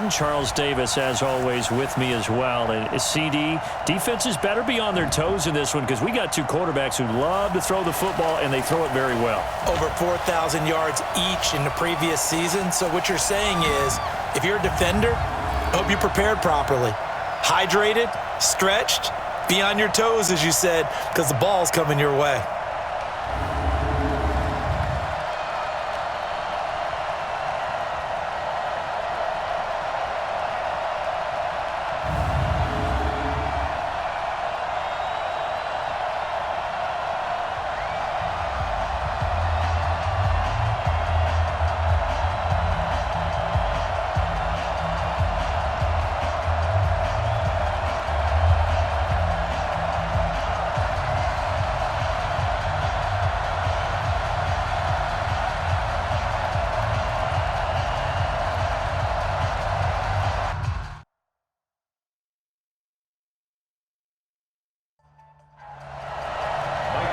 Charles Davis, as always, with me as well. And CD, defenses better be on their toes in this one because we got two quarterbacks who love to throw the football, and they throw it very well. Over 4,000 yards each in the previous season. So what you're saying is, if you're a defender, hope you prepared properly. Hydrated, stretched, be on your toes, as you said, because the ball's coming your way.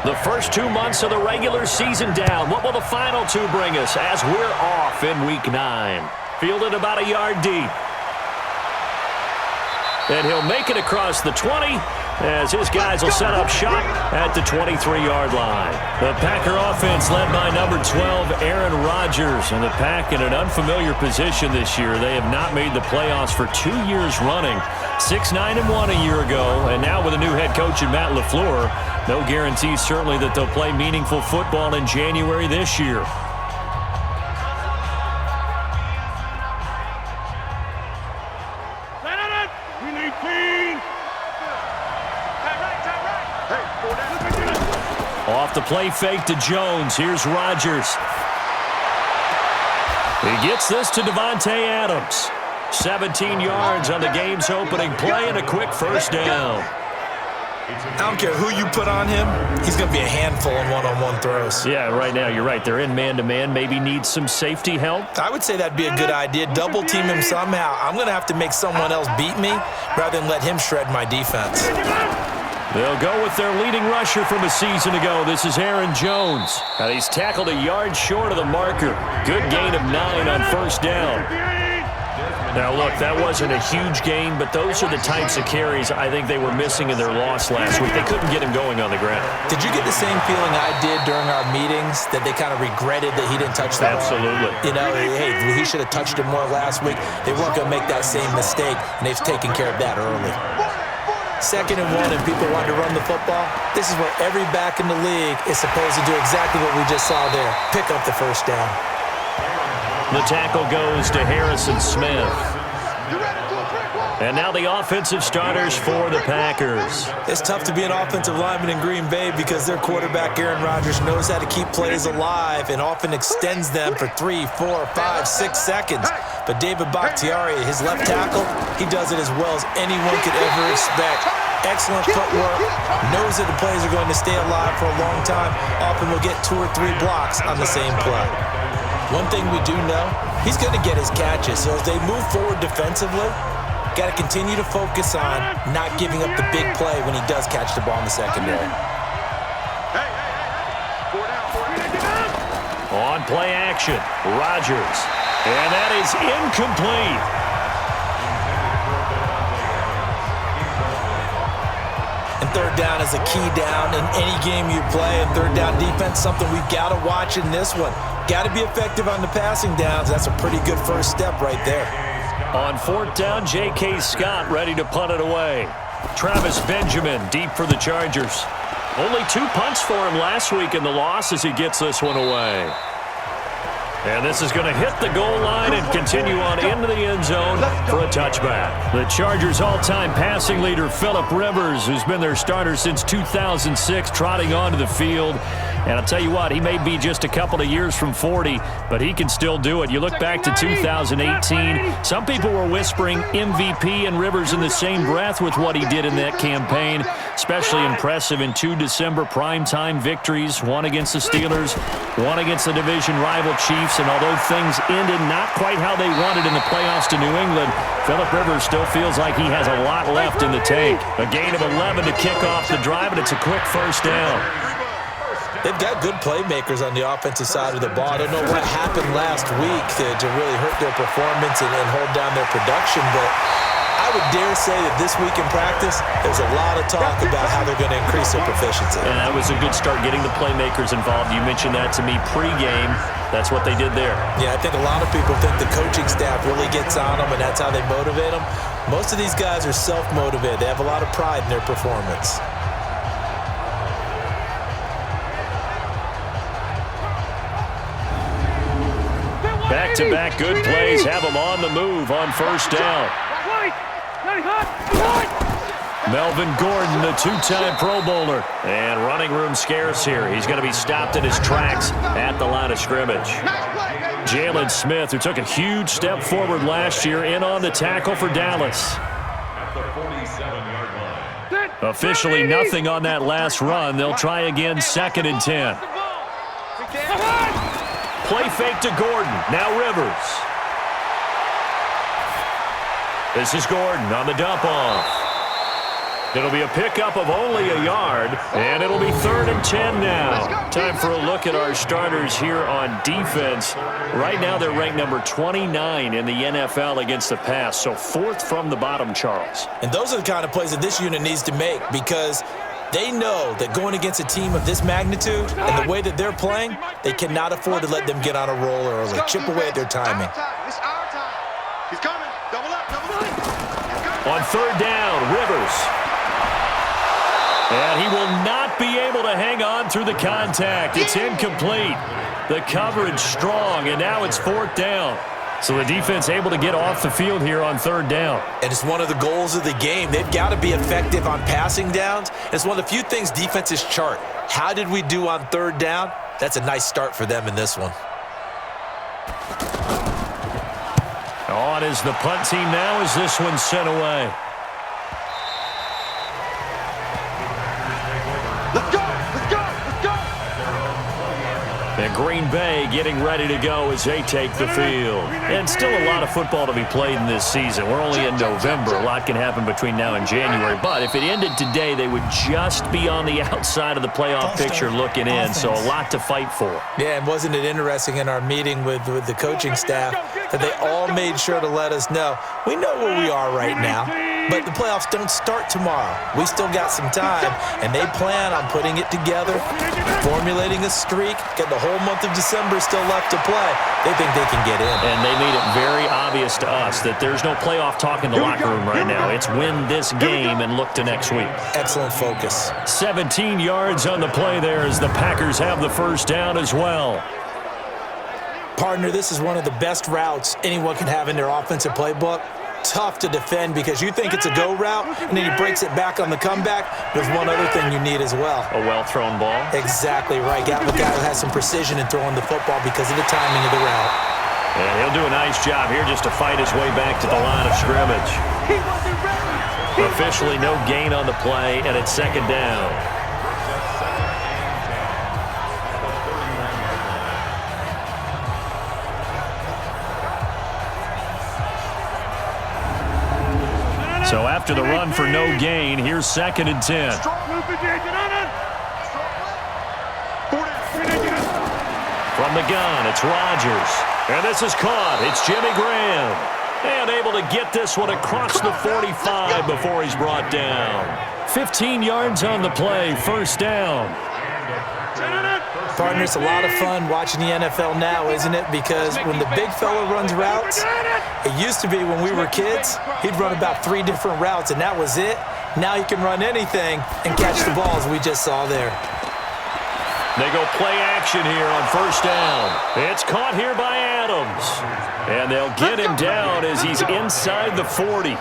The first 2 months of the regular season down. What will the final two bring us as we're off in Week 9? Fielded about a yard deep. And he'll make it across the 20 as his guys will set up shop at the 23-yard line. The Packer offense led by number 12, Aaron Rodgers. And the Pack in an unfamiliar position this year. They have not made the playoffs for 2 years running. 6-9-1 a year ago, and now with a new head coach in Matt LaFleur, no guarantee certainly that they'll play meaningful football in January this year. Off the play fake to Jones. Here's Rodgers. He gets this to Davante Adams. 17 yards on the game's opening play and a quick first down. I don't care who you put on him, he's going to be a handful in one-on-one throws. Yeah, right now, you're right. They're in man-to-man. Maybe needs some safety help. I would say that'd be a good idea. Double team him somehow. I'm going to have to make someone else beat me rather than let him shred my defense. They'll go with their leading rusher from a season ago. This is Aaron Jones. And he's tackled a yard short of the marker. Good gain of 9 on first down. Now, look, that wasn't a huge gain, but those are the types of carries I think they were missing in their loss last week. They couldn't get him going on the ground. Did you get the same feeling I did during our meetings, that they kind of regretted that he didn't touch the ball? Absolutely. You know, hey, he should have touched it more last week. They weren't going to make that same mistake, and they've taken care of that early. 2nd and 1, and people want to run the football. This is where every back in the league is supposed to do exactly what we just saw there. Pick up the first down. The tackle goes to Harrison Smith. And now the offensive starters for the Packers. It's tough to be an offensive lineman in Green Bay because their quarterback, Aaron Rodgers, knows how to keep plays alive and often extends them for 3, 4, 5, 6 seconds. But David Bakhtiari, his left tackle, he does it as well as anyone could ever expect. Excellent footwork, knows that the plays are going to stay alive for a long time. Often will get 2 or 3 blocks on the same play. One thing we do know, he's going to get his catches. So as they move forward defensively, got to continue to focus on not giving up the big play when he does catch the ball in the secondary. On play action, Rodgers. And that is incomplete. And third down is a key down in any game you play. And third down defense, something we've got to watch in this one. Got to be effective on the passing downs. That's a pretty good first step right there. On 4th down, J.K. Scott ready to punt it away. Travis Benjamin deep for the Chargers. Only 2 punts for him last week in the loss as he gets this one away. And this is going to hit the goal line and continue on into the end zone for a touchback. The Chargers' all-time passing leader, Phillip Rivers, who's been their starter since 2006, trotting onto the field. And I'll tell you what, he may be just a couple of years from 40, but he can still do it. You look back to 2018, some people were whispering MVP and Rivers in the same breath with what he did in that campaign. Especially impressive in 2 December primetime victories, one against the Steelers, one against the division rival Chiefs. And although things ended not quite how they wanted in the playoffs to New England, Phillip Rivers still feels like he has a lot left in the tank. A gain of 11 to kick off the drive, and it's a quick first down. They've got good playmakers on the offensive side of the ball. I don't know what happened last week to really hurt their performance and hold down their production, but I would dare say that this week in practice, there's a lot of talk about how they're going to increase their proficiency. And that was a good start, getting the playmakers involved. You mentioned that to me pregame. That's what they did there. Yeah, I think a lot of people think the coaching staff really gets on them, and that's how they motivate them. Most of these guys are self-motivated. They have a lot of pride in their performance. Back-to-back good plays have them on the move on first down. Melvin Gordon, the two-time Pro Bowler. And running room scarce here. He's going to be stopped in his tracks at the line of scrimmage. Jalen Smith, who took a huge step forward last year, in on the tackle for Dallas. Officially nothing on that last run. They'll try again, 2nd and 10. Play fake to Gordon. Now Rivers. This is Gordon on the dump off. It'll be a pickup of only a yard, and it'll be 3rd and 10 now. Time for a look at our starters here on defense. Right now they're ranked number 29 in the NFL against the pass, so 4th from the bottom, Charles. And those are the kind of plays that this unit needs to make, because they know that going against a team of this magnitude and the way that they're playing, they cannot afford to let them get on a roll early. Chip away at their timing. It's our time. He's coming. Double up, double up. On 3rd down, Rivers. And he will not be able to hang on through the contact. It's incomplete. The coverage strong, and now it's 4th down. So the defense able to get off the field here on 3rd down. And it's one of the goals of the game. They've got to be effective on passing downs. It's one of the few things defenses chart. How did we do on 3rd down? That's a nice start for them in this one. On is the punt team now as this one's sent away. Let's go, let's go, let's go. And Green Bay getting ready to go as they take the field. And still a lot of football to be played in this season. We're only in November. A lot can happen between now and January. But if it ended today, they would just be on the outside of the playoff picture looking in. So a lot to fight for. Yeah, and wasn't it interesting in our meeting with the coaching staff that they all made sure to let us know, we know where we are right now, but the playoffs don't start tomorrow. We still got some time, and they plan on putting it together, formulating a streak, got the whole month of December still left to play. They think they can get in. And they made it very obvious to us that there's no playoff talk in the locker room right now. It's win this game and look to next week. Excellent focus. 17 yards on the play there as the Packers have the first down as well. Partner, this is one of the best routes anyone can have in their offensive playbook. Tough to defend because you think it's a go route, and then he breaks it back on the comeback. There's one other thing you need as well. A well-thrown ball. Exactly right. Got a guy who has some precision in throwing the football because of the timing of the route. And he'll do a nice job here just to fight his way back to the line of scrimmage. Officially no gain on the play, and it's 2nd down. So after the run for no gain, here's 2nd and 10. From the gun, it's Rodgers. And this is caught. It's Jimmy Graham. And able to get this one across the 45 before he's brought down. 15 yards on the play, 1st down. Partner, it's a lot of fun watching the NFL now, isn't it? Because when the big fella runs routes, it used to be when we were kids, he'd run about 3 different routes, and that was it. Now he can run anything and catch the balls we just saw there. They go play action here on 1st down. It's caught here by Adams. And they'll get him down as he's inside the 40.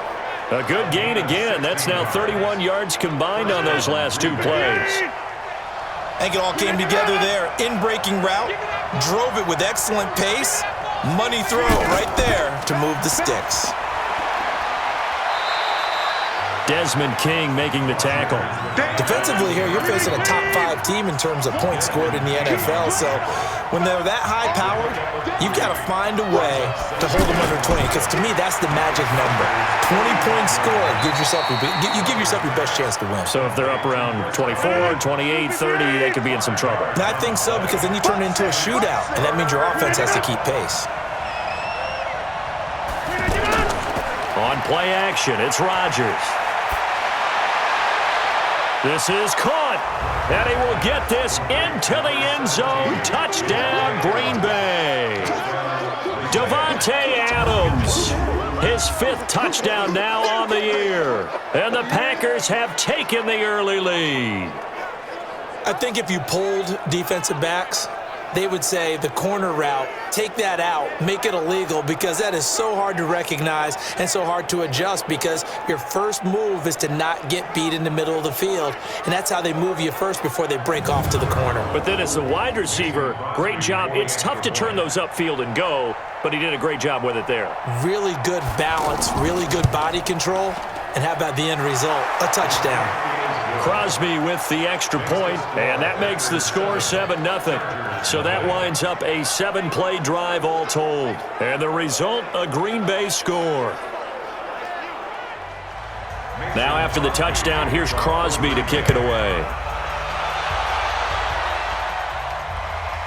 A good gain again. That's now 31 yards combined on those last 2 plays. I think it all came together there. In-breaking route, drove it with excellent pace. Money throw right there to move the sticks. Desmond King making the tackle. Defensively here, you're facing a top 5 team in terms of points scored in the NFL. So when they're that high-powered, you've got to find a way to hold them under 20. Because to me, that's the magic number. 20 points scored, you give yourself your best chance to win. So if they're up around 24, 28, 30, they could be in some trouble. And I think so, because then you turn it into a shootout, and that means your offense has to keep pace. On play action, it's Rodgers. This is caught, and he will get this into the end zone. Touchdown, Green Bay. Davante Adams, his 5th touchdown now on the year. And the Packers have taken the early lead. I think if you polled defensive backs, they would say the corner route, take that out, make it illegal, because that is so hard to recognize and so hard to adjust, because your first move is to not get beat in the middle of the field, and that's how they move you first before they break off to the corner. But then as a wide receiver, great job. It's tough to turn those upfield and go, but he did a great job with it there. Really good balance, really good body control, and how about the end result? A touchdown. Crosby with the extra point, and that makes the score 7-0. So that winds up a 7-play drive all told. And the result, a Green Bay score. Now after the touchdown, here's Crosby to kick it away.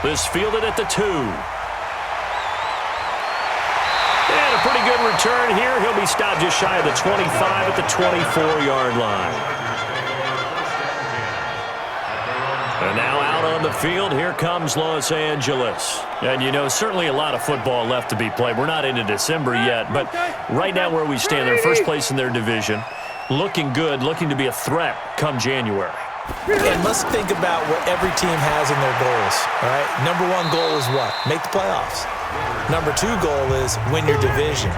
This fielded at the 2. And a pretty good return here. He'll be stopped just shy of the 25 at the 24-yard line. And now out on the field, here comes Los Angeles. And, you know, certainly a lot of football left to be played. We're not into December yet, but right now where we stand, they're first place in their division. Looking good, looking to be a threat come January. And let's think about what every team has in their goals, all right? Number 1 goal is what? Make the playoffs. Number 2 goal is win your division.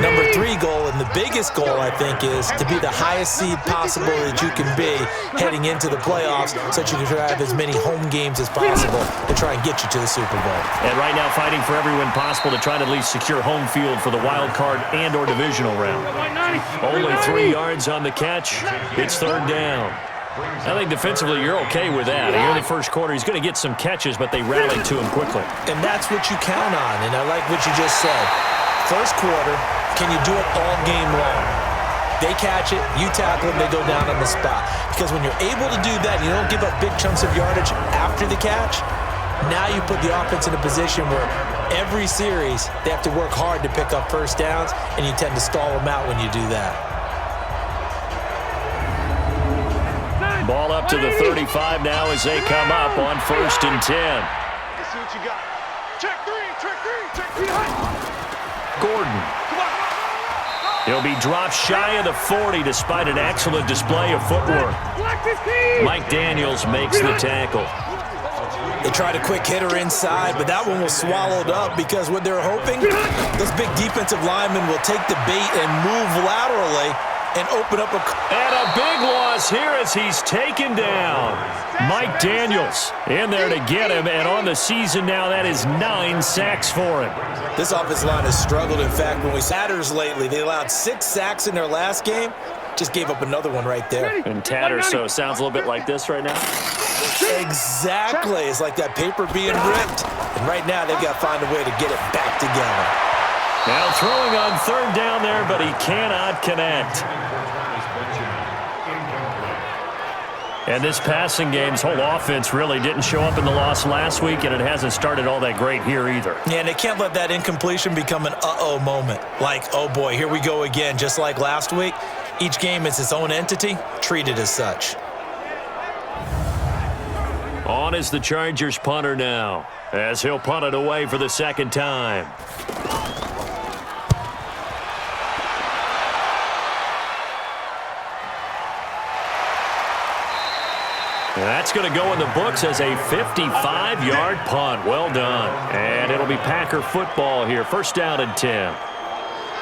Number 3 goal, and the biggest goal, I think, is to be the highest seed possible that you can be heading into the playoffs, so that you can try to have as many home games as possible to try and get you to the Super Bowl. And right now fighting for every win possible to try to at least secure home field for the wild card and or divisional round. Only 3 yards on the catch. It's 3rd down. I think defensively you're okay with that. Here in the first quarter, he's going to get some catches, but they rallied to him quickly. And that's what you count on, and I like what you just said. First quarter, can you do it all game long? They catch it, you tackle them, they go down on the spot. Because when you're able to do that, you don't give up big chunks of yardage after the catch, now you put the offense in a position where every series they have to work hard to pick up first downs, and you tend to stall them out when you do that. Ball up to the 35 now as they come up on 1st and 10. Let's see what you got. Check 3, check 3, check 3. Gordon. He'll be dropped shy of the 40 despite an excellent display of footwork. Mike Daniels makes the tackle. They tried a quick hitter inside, but that one was swallowed up because what they're hoping, those big defensive linemen will take the bait and move laterally and open up a... And a big loss here as he's taken down. Mike Daniels in there to get him, and on the season now, that is 9 sacks for him. This offensive line has struggled. In fact, when we Tatters lately, they allowed 6 sacks in their last game. Just gave up another one right there. And Tatters, so it sounds a little bit like this right now. Exactly. It's like that paper being ripped. And right now, they've got to find a way to get it back together. Now throwing on 3rd down there, but he cannot connect. And this passing game's whole offense really didn't show up in the loss last week, and it hasn't started all that great here either. Yeah, and they can't let that incompletion become an uh-oh moment. Like, oh boy, here we go again, just like last week. Each game is its own entity, treated as such. On is the Chargers punter now, as he'll punt it away for the 2nd time. That's going to go in the books as a 55-yard punt. Well done. And it'll be Packer football here. 1st down and 10.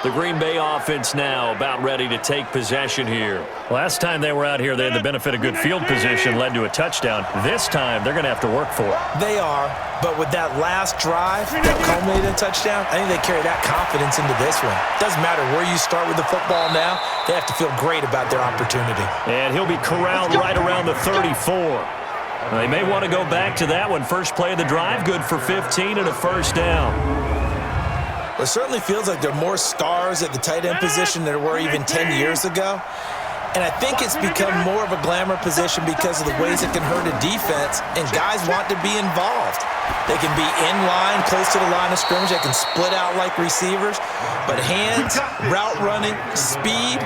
The Green Bay offense now about ready to take possession here. Last time they were out here, they had the benefit of good field position, led to a touchdown. This time, they're going to have to work for it. They are, but with that last drive that culminated in a touchdown, I think they carry that confidence into this one. Doesn't matter where you start with the football now, they have to feel great about their opportunity. And he'll be corralled right around the 34. They may want to go back to that one. First play of the drive, good for 15 and a first down. It certainly feels like there are more stars at the tight end position than there were even 10 years ago. And I think it's become more of a glamour position because of the ways it can hurt a defense, and guys want to be involved. They can be in line, close to the line of scrimmage. They can split out like receivers. But hands, route running, speed,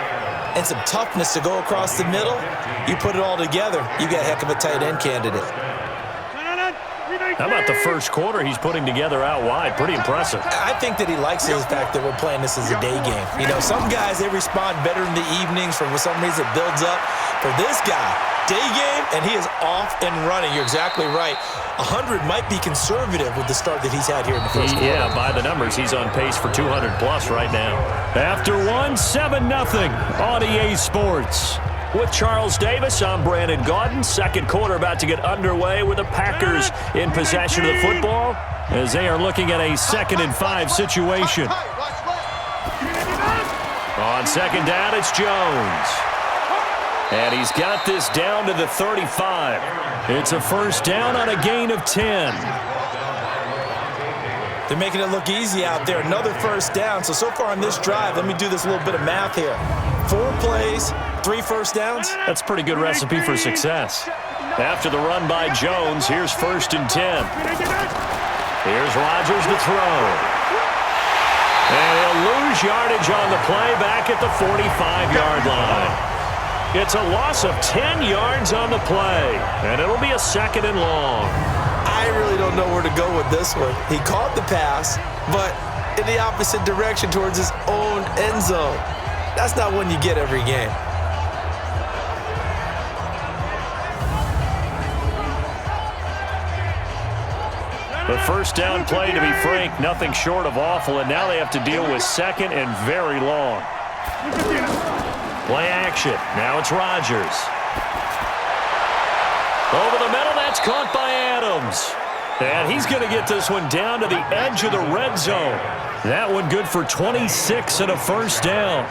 and some toughness to go across the middle, you put it all together, you got a heck of a tight end candidate. How about the first quarter he's putting together out wide? Pretty impressive. I think that he likes the fact that we're playing this as a day game. You know, some guys, they respond better in the evenings. For some reason, it builds up. For this guy, day game, and he is off and running. You're exactly right. 100 might be conservative with the start that he's had here in the first quarter. Yeah, by the numbers, he's on pace for 200-plus right now. After one, 7-0 on EA Sports. With Charles Davis, I'm Brandon Gaudin. Second quarter about to get underway with the Packers in possession of the football as they are looking at a 2nd and 5 situation. On second down, it's Jones. And he's got this down to the 35. It's a first down on a gain of 10. They're making it look easy out there. Another first down. So far on this drive, let me do this little bit of math here. 4 plays, 3 first downs. That's a pretty good recipe for success. After the run by Jones, here's 1st and 10. Here's Rodgers to throw. And he'll lose yardage on the play back at the 45-yard line. It's a loss of 10 yards on the play, and it'll be a 2nd and long. I really don't know where to go with this one. He caught the pass, but in the opposite direction towards his own end zone. That's not one you get every game. The first down play, to be frank, nothing short of awful, and now they have to deal with 2nd and very long. Play action. Now it's Rodgers. Over the middle, that's caught by Adams. And he's going to get this one down to the edge of the red zone. That one good for 26 and a first down.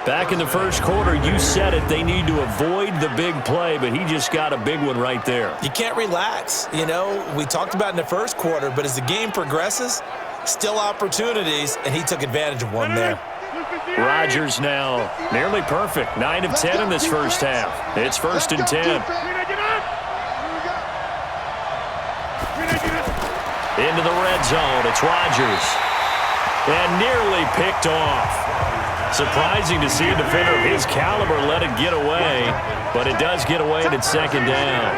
Back in the first quarter, you said it, they need to avoid the big play, but he just got a big one right there. You can't relax. You know, we talked about in the first quarter, but as the game progresses, still opportunities, and he took advantage of one there. Rodgers now nearly perfect. 9 of 10 in this first half. It's 1st and 10. Into the red zone. It's Rodgers. And nearly picked off. Surprising to see a defender of his caliber let it get away, but it does get away and it's 2nd down.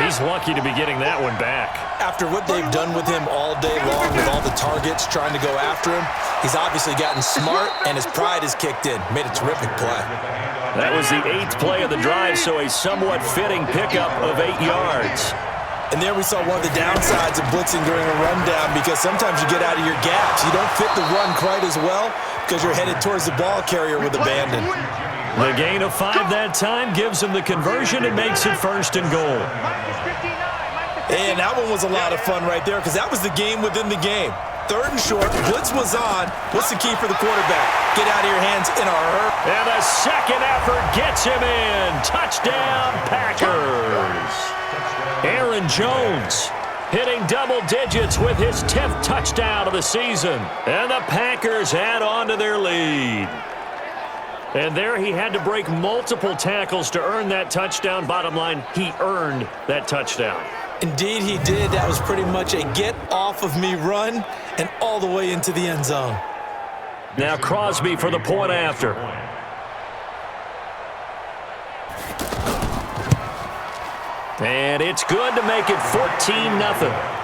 He's lucky to be getting that one back. After what they've done with him all day long with all the targets trying to go after him, he's obviously gotten smart and his pride has kicked in. Made a terrific play. That was the 8th play of the drive, so a somewhat fitting pickup of 8 yards. And there we saw one of the downsides of blitzing during a rundown because sometimes you get out of your gaps. You don't fit the run quite as well because you're headed towards the ball carrier with abandon. The gain of 5 that time gives him the conversion and makes it 1st and goal. And that one was a lot of fun right there because that was the game within the game. 3rd and short, blitz was on. What's the key for the quarterback? Get out of your hands in a hurry. And the second effort gets him in. Touchdown, Packers. Aaron Jones hitting double digits with his 10th touchdown of the season. And the Packers add on to their lead. And there he had to break multiple tackles to earn that touchdown. Bottom line, he earned that touchdown. Indeed he did. That was pretty much a get-off-of-me run and all the way into the end zone. Now Crosby for the point after. And it's good to make it 14-0.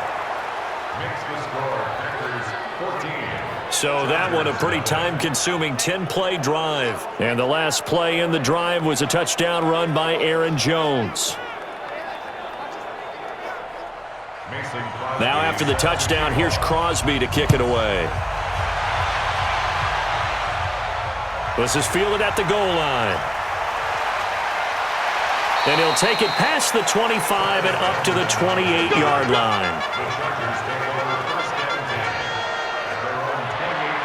So that one a pretty time-consuming 10-play drive. And the last play in the drive was a touchdown run by Aaron Jones. Now after the touchdown, here's Crosby to kick it away. This is fielded at the goal line. And he'll take it past the 25 and up to the 28-yard line.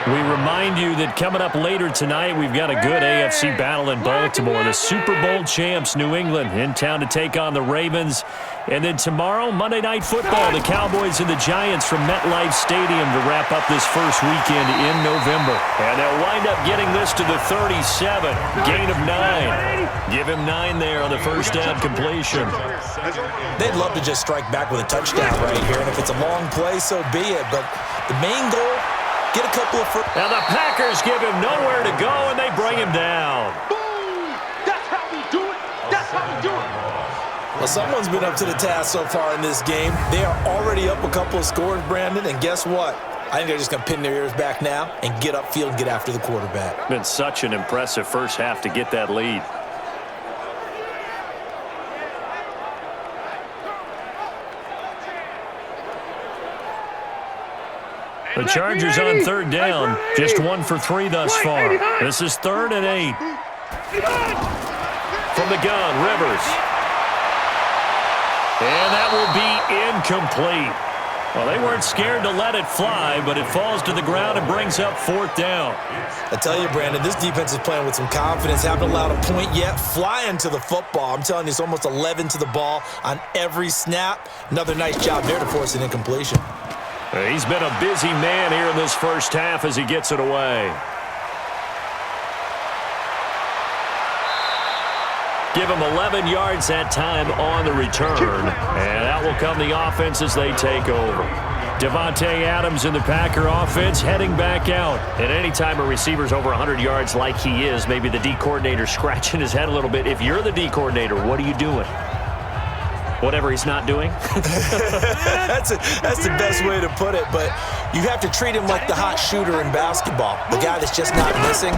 We remind you that coming up later tonight, we've got a good AFC battle in Baltimore. The Super Bowl champs, New England, in town to take on the Ravens. And then tomorrow, Monday Night Football, the Cowboys and the Giants from MetLife Stadium to wrap up this first weekend in November. And they'll wind up getting this to the 37, gain of 9. Give him 9 there on the first down completion. They'd love to just strike back with a touchdown right here, and if it's a long play, so be it. But the main goal, get a couple of first. Now the Packers give him nowhere to go, and they bring him down. Boom! That's how we do it. That's how we do it. Well, someone's been up to the task so far in this game. They are already up a couple of scores, Brandon, and guess what? I think they're just going to pin their ears back now and get upfield and get after the quarterback. Been such an impressive first half to get that lead. The Chargers on third down, just 1 for 3 thus far. This is 3rd and 8. From the gun, Rivers. And that will be incomplete. Well, they weren't scared to let it fly, but it falls to the ground and brings up 4th down. I tell you, Brandon, this defense is playing with some confidence. Haven't allowed a point yet. Flying to the football. I'm telling you, it's almost 11 to the ball on every snap. Another nice job there to force an incompletion. He's been a busy man here in this first half as he gets it away. Give him 11 yards that time on the return. And that will come the offense as they take over. Devontae Adams in the Packer offense heading back out. And anytime a receiver's over 100 yards like he is, maybe the D coordinator scratching his head a little bit. If you're the D coordinator, what are you doing? Whatever he's not doing? That's the best way to put it. But you have to treat him like the hot shooter in basketball, the guy that's just not missing.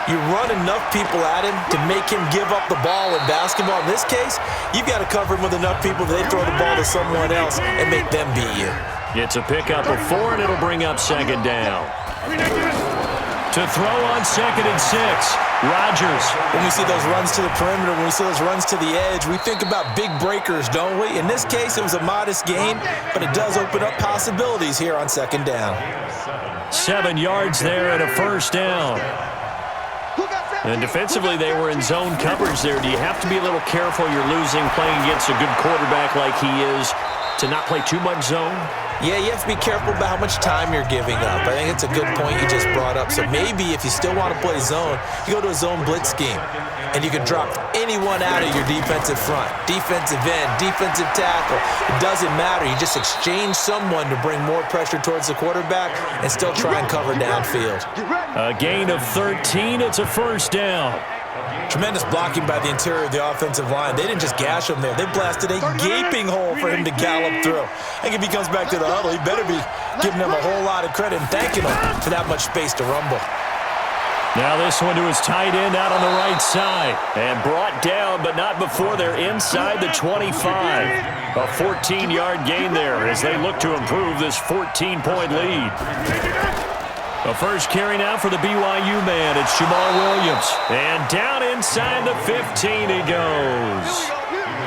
You run enough people at him to make him give up the ball in basketball. In this case, you've got to cover him with enough people that they throw the ball to someone else and make them beat you. It's a pickup of 4, and it'll bring up 2nd down. To throw on 2nd and 6, Rodgers. When we see those runs to the perimeter, when we see those runs to the edge, we think about big breakers, don't we? In this case, it was a modest gain, but it does open up possibilities here on 2nd down. 7 yards there and a 1st down. And defensively, they were in zone coverage there. Do you have to be a little careful? You're losing, playing against a good quarterback like he is, to not play too much zone? Yeah, you have to be careful about how much time you're giving up. I think it's a good point you just brought up. So maybe if you still want to play zone, you go to a zone blitz scheme, and you can drop anyone out of your defensive front. Defensive end, defensive tackle. It doesn't matter. You just exchange someone to bring more pressure towards the quarterback and still try and cover downfield. A gain of 13. It's a 1st down. Tremendous blocking by the interior of the offensive line. They didn't just gash him there. They blasted a gaping hole for him to gallop through. I think if he comes back to the huddle, he better be giving them a whole lot of credit and thanking them for that much space to rumble. Now this one to his tight end out on the right side. And brought down, but not before they're inside the 25. A 14-yard gain there as they look to improve this 14-point lead. The first carry now for the BYU man. It's Jamal Williams. And down inside the 15 he goes.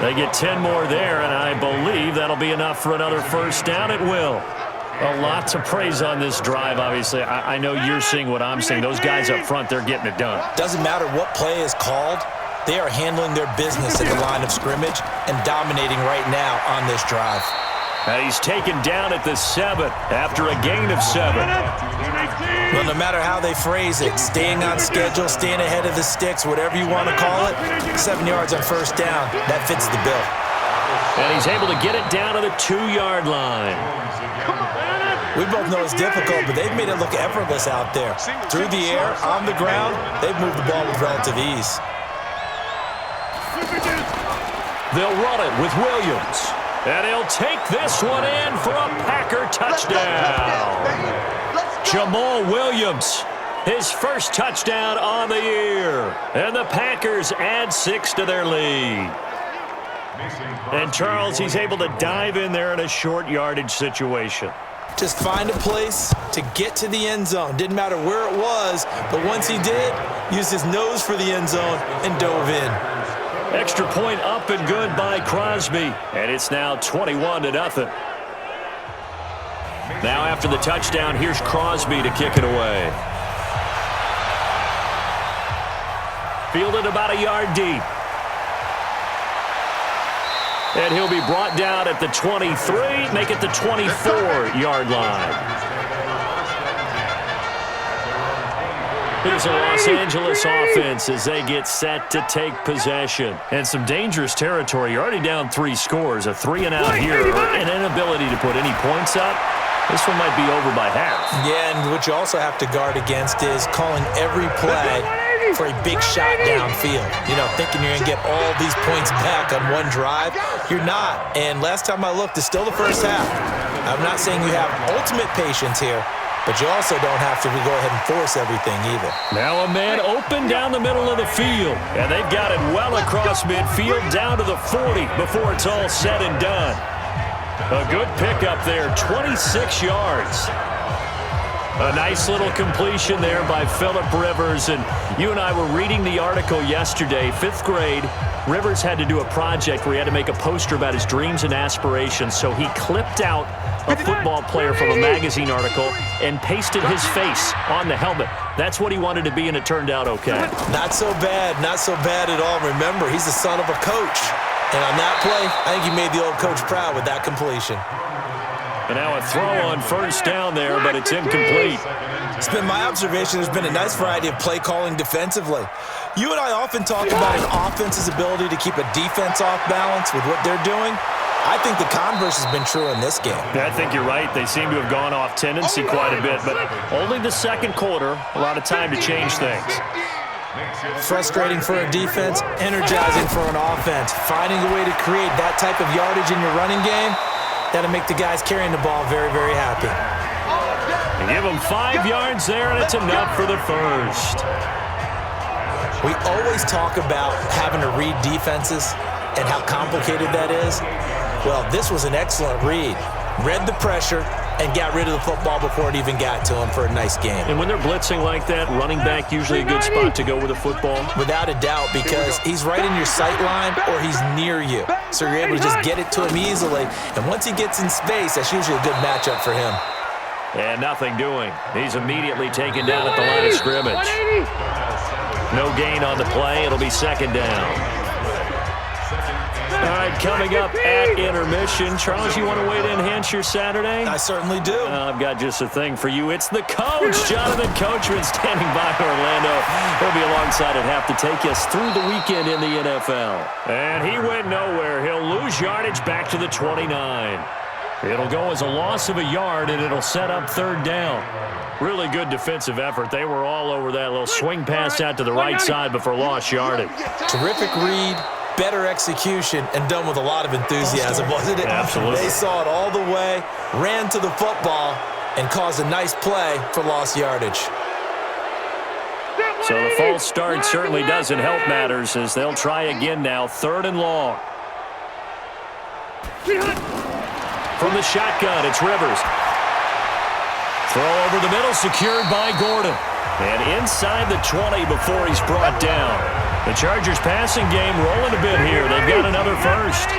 They get 10 more there, and I believe that'll be enough for another 1st down. It will. A lot to praise on this drive, obviously. I know you're seeing what I'm seeing. Those guys up front, they're getting it done. Doesn't matter what play is called. They are handling their business at the line of scrimmage and dominating right now on this drive. And he's taken down at the 7 after a gain of 7. Well, no matter how they phrase it, staying on schedule, staying ahead of the sticks, whatever you want to call it, 7 yards on 1st down, that fits the bill. And he's able to get it down to the 2-yard line. We both know it's difficult, but they've made it look effortless out there. Through the air, on the ground, they've moved the ball with relative ease. They'll run it with Williams. And he'll take this one in for a Packer touchdown. Jamal Williams, his first touchdown on the year. And the Packers add 6 to their lead. And Charles, he's able to dive in there in a short yardage situation. Just find a place to get to the end zone. Didn't matter where it was, but once he did, used his nose for the end zone and dove in. Extra point up and good by Crosby. And it's now 21-0. Now after the touchdown, here's Crosby to kick it away. Fielded about a yard deep. And he'll be brought down at the 23, make it the 24-yard line. Here's a Los Angeles offense as they get set to take possession. And some dangerous territory. You're already down 3 scores, a 3-and-out here, an inability to put any points up. This one might be over by half. Yeah, and what you also have to guard against is calling every play for a big shot downfield. You know, thinking you're going to get all these points back on one drive. You're not. And last time I looked, it's still the first half. I'm not saying you have ultimate patience here, but you also don't have to go ahead and force everything either. Now a man open down the middle of the field. And they've got it well across midfield down to the 40 before it's all said and done. A good pickup there, 26 yards. A nice little completion there by Phillip Rivers. And you and I were reading the article yesterday, 5th grade. Rivers had to do a project where he had to make a poster about his dreams and aspirations. So he clipped out a football player from a magazine article and pasted his face on the helmet. That's what he wanted to be, and it turned out okay. Not so bad. Not so bad at all. Remember, he's the son of a coach. And on that play, I think he made the old coach proud with that completion. And now a throw on first down there, but it's incomplete. It's been my observation there's been a nice variety of play calling defensively. You and I often talk about an offense's ability to keep a defense off balance with what they're doing. I think the converse has been true in this game. I think you're right. They seem to have gone off tendency quite a bit, but only the second quarter, a lot of time to change things. Frustrating for a defense, energizing for an offense. Finding a way to create that type of yardage in your running game, that'll make the guys carrying the ball very, very happy. They give them 5 yards there, and it's enough for the first. We always talk about having to read defenses and how complicated that is. Well, this was an excellent read. Read the pressure and got rid of the football before it even got to him for a nice game. And when they're blitzing like that, running back usually a good spot to go with the football? Without a doubt, because he's right in your sight line or he's near you. So you're able to just get it to him easily. And once he gets in space, that's usually a good matchup for him. And nothing doing. He's immediately taken down at the line of scrimmage. No gain on the play. It'll be second down. All right, coming up at intermission. Charles, you want a way to enhance your Saturday? I certainly do. I've got just a thing for you. It's the coach, Jonathan Coachman, standing by Orlando. He'll be alongside at half to take us through the weekend in the NFL. And he went nowhere. He'll lose yardage back to the 29. It'll go as a loss of a yard, and it'll set up third down. Really good defensive effort. They were all over that little swing pass out to the right side before lost yardage. Terrific read. Better execution, and done with a lot of enthusiasm, wasn't it? Absolutely. They saw it all the way, ran to the football, and caused a nice play for lost yardage. So the false start certainly doesn't help matters as they'll try again now, 3rd and long. From the shotgun, it's Rivers. Throw over the middle, secured by Gordon. And inside the 20 before he's brought down. The Chargers passing game rolling a bit here. They've got another first.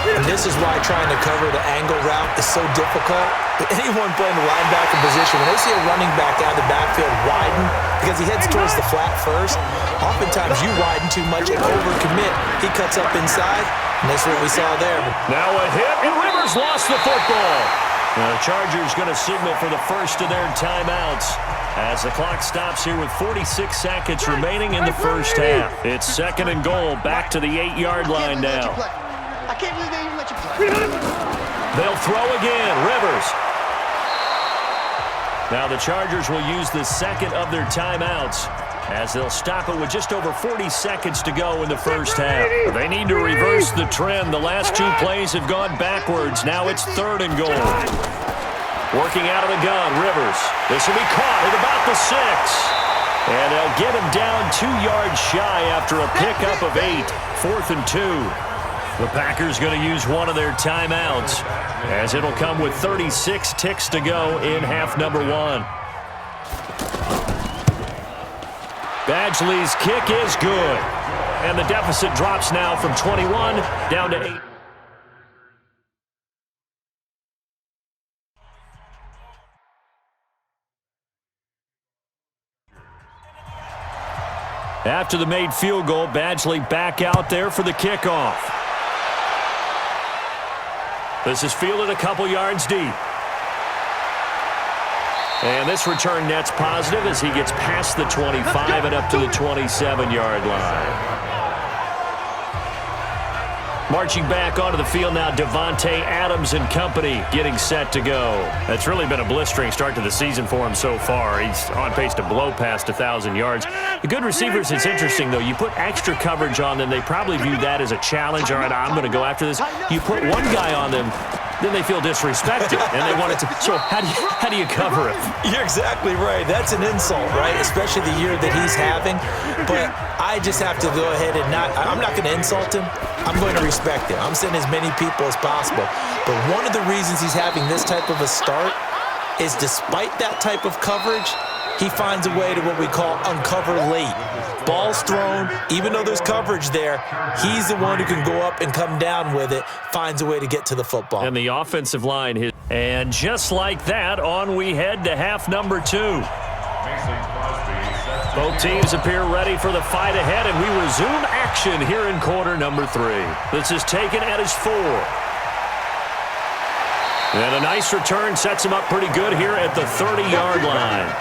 And this is why trying to cover the angle route is so difficult. Anyone playing the linebacker position, when they see a running back out of the backfield widen, because he heads towards the flat first, oftentimes you widen too much and overcommit. He cuts up inside, and that's what we saw there. Now a hit, and Rivers lost the football. Now the Chargers going to signal for the first of their timeouts as the clock stops here with 46 seconds remaining in the first half. It's 2nd and goal, back to the 8-yard line now. I can't believe they even let you play. They'll throw again, Rivers. Now the Chargers will use the second of their timeouts as they'll stop it with just over 40 seconds to go in the first half. They need to reverse the trend. The last 2 plays have gone backwards. Now it's 3rd and goal. Working out of the gun, Rivers. This will be caught at about the 6. And they'll get him down 2 yards shy after a pickup of 8. 4th and 2. The Packers going to use one of their timeouts, as it'll come with 36 ticks to go in half number 1. Badgley's kick is good. And the deficit drops now from 21 down to 8. After the made field goal, Badgley back out there for the kickoff. This is fielded a couple yards deep. And this return net's positive as he gets past the 25 and up to the 27-yard line. Marching back onto the field now, Davante Adams and company getting set to go. It's really been a blistering start to the season for him so far. He's on pace to blow past 1,000 yards. The good receivers, it's interesting, though. You put extra coverage on them, they probably view that as a challenge. All right, I'm going to go after this. You put one guy on them, then they feel disrespected, and they want it to. So how do you cover it? You're exactly right. That's an insult, right? Especially the year that he's having. But I just have to go ahead and I'm not going to insult him. I'm going to respect him. I'm sending as many people as possible. But one of the reasons he's having this type of a start is despite that type of coverage, he finds a way to what we call uncover late. Ball's thrown, even though there's coverage there, he's the one who can go up and come down with it, finds a way to get to the football. And the offensive line. And just like that, on we head to half number 2. Both teams appear ready for the fight ahead, and we resume action here in quarter number 3. This is taken at his 4. And a nice return sets him up pretty good here at the 30-yard line.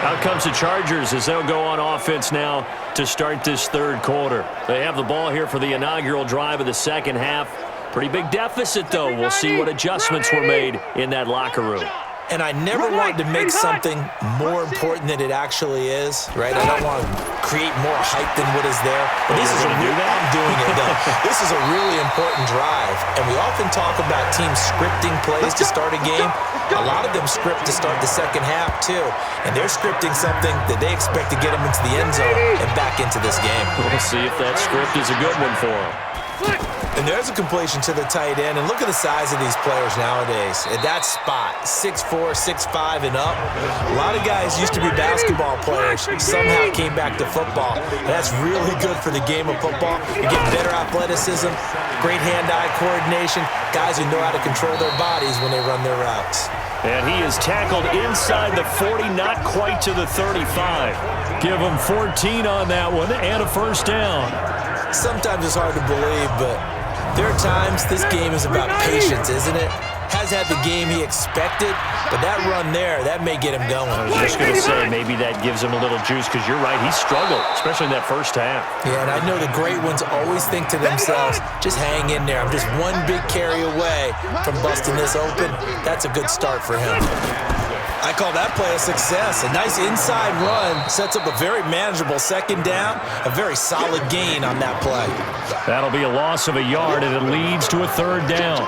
Out comes the Chargers as they'll go on offense now to start this third quarter. They have the ball here for the inaugural drive of the second half. Pretty big deficit, though. We'll see what adjustments were made in that locker room. And I never wanted to make something more important than it actually is, right? I don't want to create more hype than what is there. But this is I'm doing it, though. This is a really important drive. And we often talk about teams scripting plays to start a game. A lot of them script to start the second half, too. And they're scripting something that they expect to get them into the end zone and back into this game. We'll see if that script is a good one for them. And there's a completion to the tight end. And look at the size of these players nowadays. At that spot, 6'4", 6'5", and up. A lot of guys used to be basketball players. Somehow came back to football. And that's really good for the game of football. You get better athleticism, great hand-eye coordination, guys who know how to control their bodies when they run their routes. And he is tackled inside the 40, not quite to the 35. Give him 14 on that one and a first down. Sometimes it's hard to believe, but there are times this game is about patience, isn't it? Has had the game he expected, but that run there, that may get him going. I was just going to say, maybe that gives him a little juice, because you're right, he struggled, especially in that first half. Yeah, and I know the great ones always think to themselves, just hang in there. I'm just one big carry away from busting this open. That's a good start for him. I call that play a success. A nice inside run sets up a very manageable second down, a very solid gain on that play. That'll be a loss of a yard, and it leads to a third down.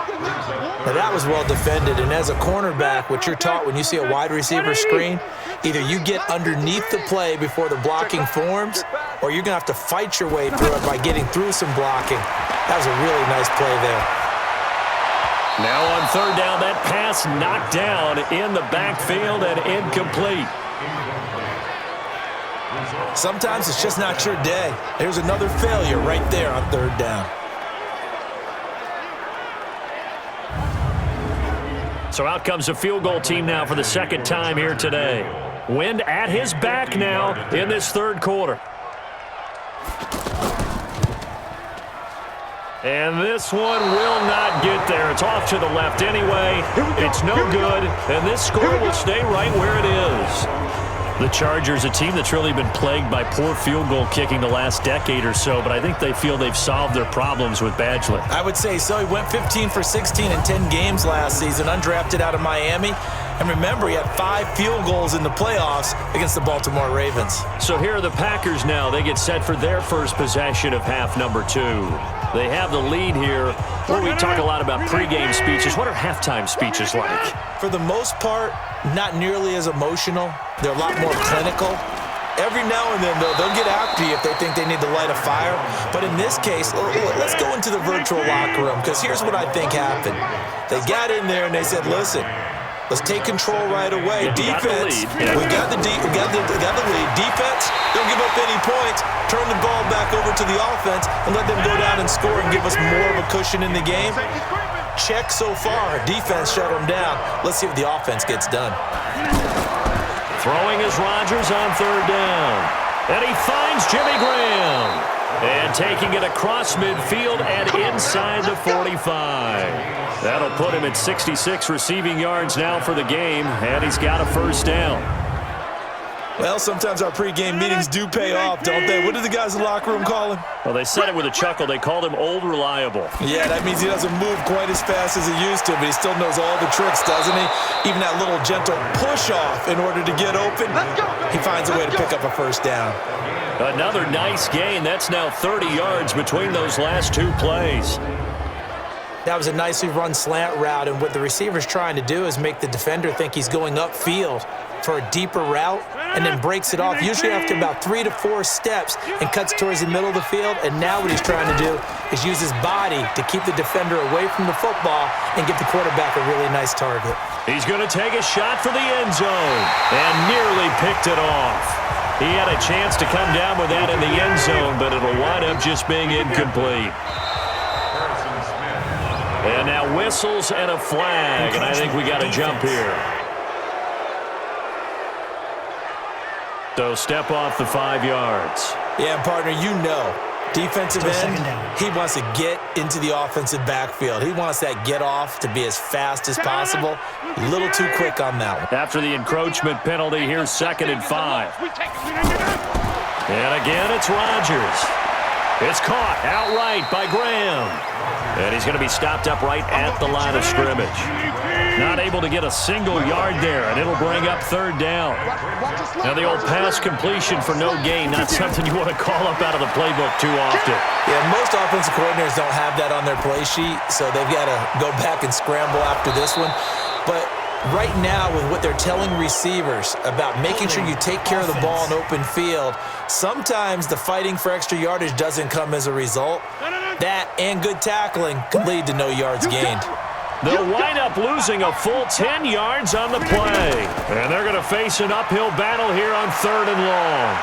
Now that was well defended, and as a cornerback, what you're taught when you see a wide receiver screen, either you get underneath the play before the blocking forms, or you're going to have to fight your way through it by getting through some blocking. That was a really nice play there. Now on third down, that pass knocked down in the backfield and incomplete. Sometimes it's just not your day. There's another failure right there on third down. So out comes the field goal team now for the second time here today. Wind at his back now in this third quarter. And this one will not get there. It's off to the left anyway. It's no good, and this score will stay right where it is. The Chargers, a team that's really been plagued by poor field goal kicking the last decade or so, but I think they feel they've solved their problems with Badgley. I would say so. He went 15 for 16 in 10 games last season, undrafted out of Miami. And remember, he had 5 field goals in the playoffs against the Baltimore Ravens. So here are the Packers now. They get set for their first possession of half number 2. They have the lead here. Where we talk a lot about pregame speeches. What are halftime speeches like? For the most part, not nearly as emotional. They're a lot more clinical. Every now and then, though, they'll get after you if they think they need to light a fire. But in this case, let's go into the virtual locker room, because here's what I think happened. They got in there and they said, listen, let's take control right away. Defense, we got the lead. Defense, don't give up any points. Turn the ball back over to the offense and let them go down and score and give us more of a cushion in the game. Check so far. Defense shut them down. Let's see if the offense gets done. Throwing is Rodgers on third down. And he finds Jimmy Graham. And taking it across midfield and inside the 45. That'll put him at 66 receiving yards now for the game, and he's got a first down. Well, sometimes our pregame meetings do pay off, don't they? What did the guys in the locker room call him? Well, they said it with a chuckle. They called him Old Reliable. Yeah, that means he doesn't move quite as fast as he used to, but he still knows all the tricks, doesn't he? Even that little gentle push-off in order to get open, he finds a way to pick up a first down. Another nice gain. That's now 30 yards between those last two plays. That was a nicely run slant route, and what the receiver's trying to do is make the defender think he's going upfield for a deeper route and then breaks it off, usually after about 3 to 4 steps, and cuts towards the middle of the field. And now what he's trying to do is use his body to keep the defender away from the football and give the quarterback a really nice target. He's going to take a shot for the end zone and nearly picked it off. He had a chance to come down with that in the end zone, but it'll wind up just being incomplete. And now whistles and a flag, and I think we got a jump here. So step off the 5 yards. Yeah, partner, you know, defensive end, he wants to get into the offensive backfield. He wants that get off to be as fast as possible. A little too quick on that one. After the encroachment penalty, here's 2nd and 5. And again, it's Rodgers. It's caught outright by Graham. And he's going to be stopped up right at the line of scrimmage. Not able to get a single yard there, and it'll bring up 3rd down. Now the old pass completion for no gain, not something you want to call up out of the playbook too often. Yeah, most offensive coordinators don't have that on their play sheet, so they've got to go back and scramble after this one. But right now, with what they're telling receivers about making sure you take care of the ball in open field, sometimes the fighting for extra yardage doesn't come as a result. That and good tackling could lead to no yards gained. They'll wind up losing a full 10 yards on the play. And they're going to face an uphill battle here on 3rd and long.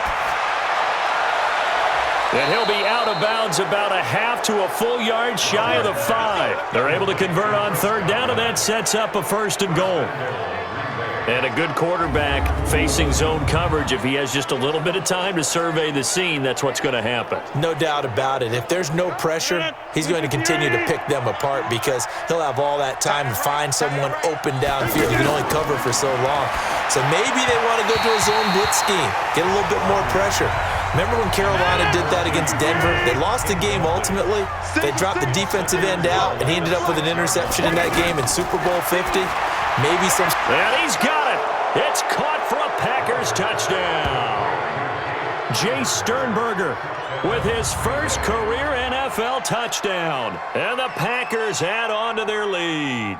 And he'll be out of bounds about a half to a full yard shy of the 5. They're able to convert on 3rd down, and that sets up a 1st and goal. And a good quarterback facing zone coverage. If he has just a little bit of time to survey the scene, that's what's going to happen. No doubt about it. If there's no pressure, he's going to continue to pick them apart because he'll have all that time to find someone open downfield. He can only cover for so long. So maybe they want to go to a zone blitz scheme, get a little bit more pressure. Remember when Carolina did that against Denver? They lost the game ultimately. They dropped the defensive end out, and he ended up with an interception in that game in Super Bowl 50. Maybe some... And he's got it. It's caught for a Packers touchdown. Jace Sternberger with his first career NFL touchdown. And the Packers add on to their lead.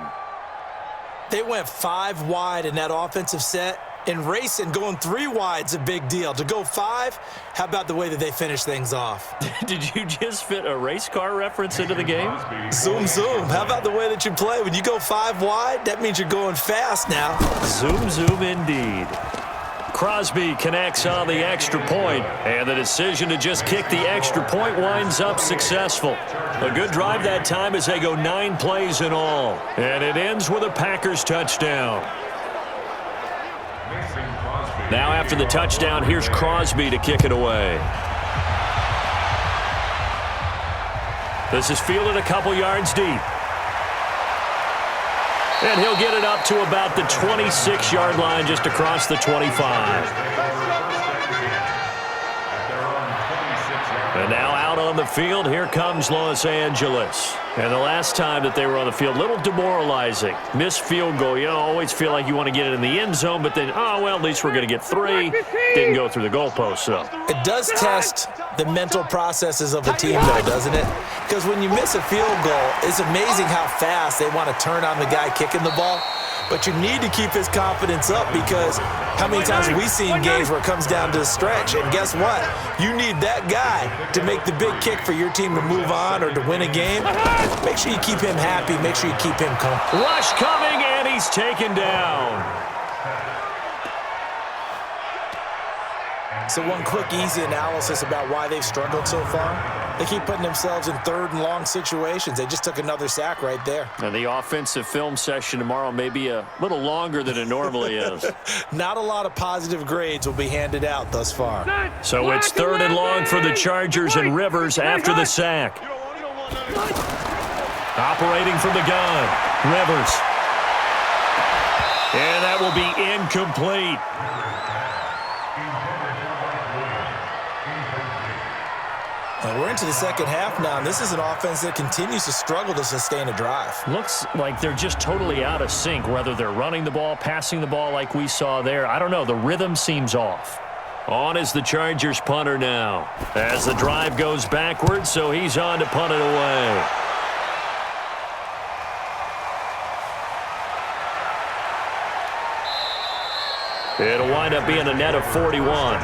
They went 5 wide in that offensive set. And racing, going 3 wide's a big deal. To go 5, how about the way that they finish things off? Did you just fit a race car reference into the game? Zoom, zoom. How about the way that you play? When you go 5 wide, that means you're going fast now. Zoom, zoom indeed. Crosby connects on the extra point, and the decision to just kick the extra point winds up successful. A good drive that time as they go 9 plays in all. And it ends with a Packers touchdown. Now after the touchdown, here's Crosby to kick it away. This is fielded a couple yards deep. And he'll get it up to about the 26-yard line, just across the 25. And now out on the field, here comes Los Angeles. And the last time that they were on the field, a little demoralizing. Missed field goal. You always feel like you want to get it in the end zone, but then, oh, well, at least we're going to get 3. Didn't go through the goalpost, though. It does test the mental processes of a team, though, doesn't it? Because when you miss a field goal, it's amazing how fast they want to turn on the guy kicking the ball. but you need to keep his confidence up because how many times have we seen games where it comes down to the stretch? And guess what? You need that guy to make the big kick for your team to move on or to win a game. Make sure you keep him happy. Make sure you keep him comfortable. Rush coming, and he's taken down. So one quick, easy analysis about why they've struggled so far. They keep putting themselves in third and long situations. They just took another sack right there. And the offensive film session tomorrow may be a little longer than it normally is. Not a lot of positive grades will be handed out thus far. So it's third and long for the Chargers, and Rivers after the sack. Operating from the gun, Rivers. And that will be incomplete. We're into the second half now, and this is an offense that continues to struggle to sustain a drive. Looks like they're just totally out of sync, whether they're running the ball, passing the ball like we saw there. I don't know. The rhythm seems off. On is the Chargers punter now. As the drive goes backwards, so he's on to punt it away. It'll wind up being a net of 41.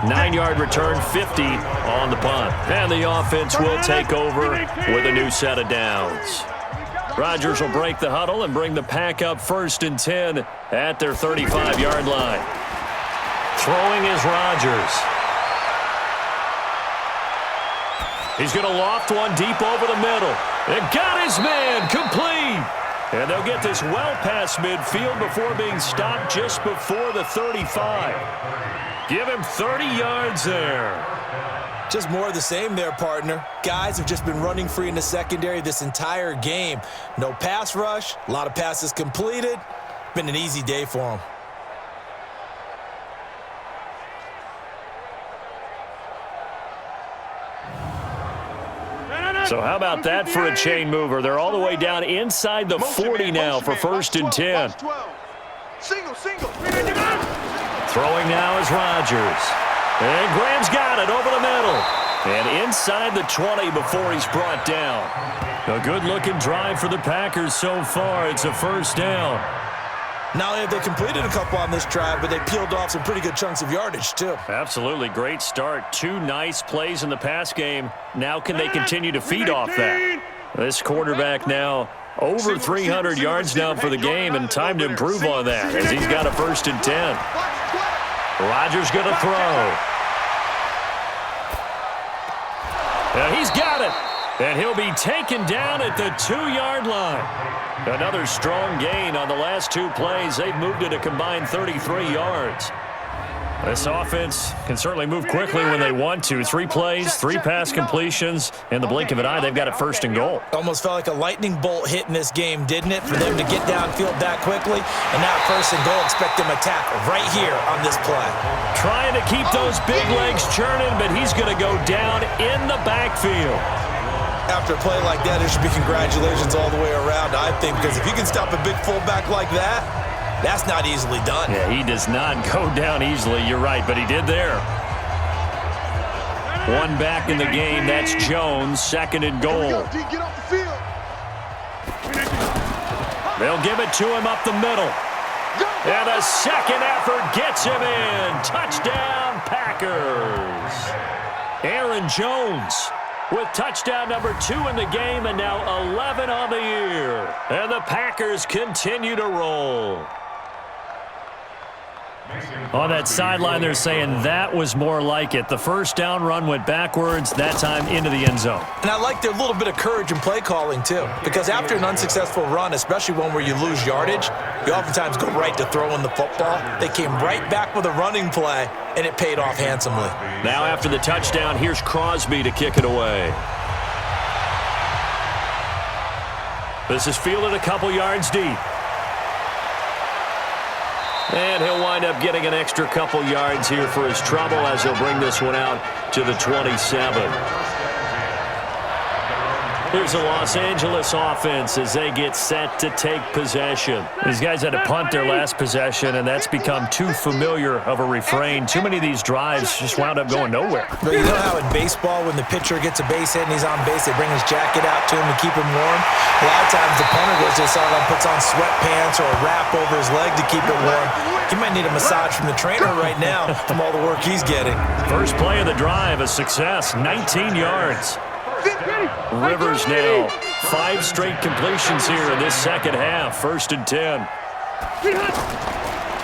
9-yard return, 50 on the punt. And the offense will take over with a new set of downs. Rodgers will break the huddle and bring the pack up 1st and 10 at their 35-yard line. Throwing is Rodgers. He's going to loft one deep over the middle. And got his man complete. And they'll get this well past midfield before being stopped just before the 35. Give him 30 yards there. Just more of the same there, partner. Guys have just been running free in the secondary this entire game. No pass rush, a lot of passes completed. Been an easy day for them. So how about that for a chain mover? They're all the way down inside the 40 now for 1st and 10. Single. Throwing now is Rodgers. And Graham's got it over the middle. And inside the 20 before he's brought down. A good-looking drive for the Packers so far. It's a 1st down. Not only have they completed a couple on this drive, but they peeled off some pretty good chunks of yardage, too. Absolutely. Great start. 2 nice plays in the pass game. Now can they continue to feed off that? This quarterback now over 300 yards now for the game, and time to improve on that as he's got a 1st and 10. Rodgers going to throw. And he's got it. And he'll be taken down at the 2-yard line. Another strong gain on the last 2 plays. They've moved it a combined 33 yards. This offense can certainly move quickly when they want to. 3 plays, 3 pass completions. In the blink of an eye, they've got it 1st and goal. Almost felt like a lightning bolt hit in this game, didn't it? For them to get downfield that quickly. And now 1st and goal, expect them to tackle right here on this play. Trying to keep those big legs churning, but he's going to go down in the backfield. After a play like that, there should be congratulations all the way around, I think, because if you can stop a big fullback like that, that's not easily done. Yeah, he does not go down easily. You're right, but he did there. 1 back in the game. That's Jones, 2nd and goal. Get off the field. They'll give it to him up the middle. And a second effort gets him in. Touchdown, Packers. Aaron Jones with touchdown number 2 in the game, and now 11 on the year. And the Packers continue to roll. On that sideline, they're saying that was more like it. The 1st down run went backwards, that time into the end zone. And I like their little bit of courage in play calling, too. Because after an unsuccessful run, especially one where you lose yardage, you oftentimes go right to throwing the football. They came right back with a running play, and it paid off handsomely. Now after the touchdown, here's Crosby to kick it away. This is fielded a couple yards deep. And he'll wind up getting an extra couple yards here for his trouble as he'll bring this one out to the 27. Here's the Los Angeles offense as they get set to take possession. These guys had to punt their last possession, and that's become too familiar of a refrain. Too many of these drives just wound up going nowhere. But you know how in baseball, when the pitcher gets a base hit and he's on base, they bring his jacket out to him to keep him warm? A lot of times the punter goes to the sideline, puts on sweatpants or a wrap over his leg to keep it warm. He might need a massage from the trainer right now from all the work he's getting. First play of the drive, a success, 19 yards. Rivers now, 5 straight completions here in this second half, 1st and 10.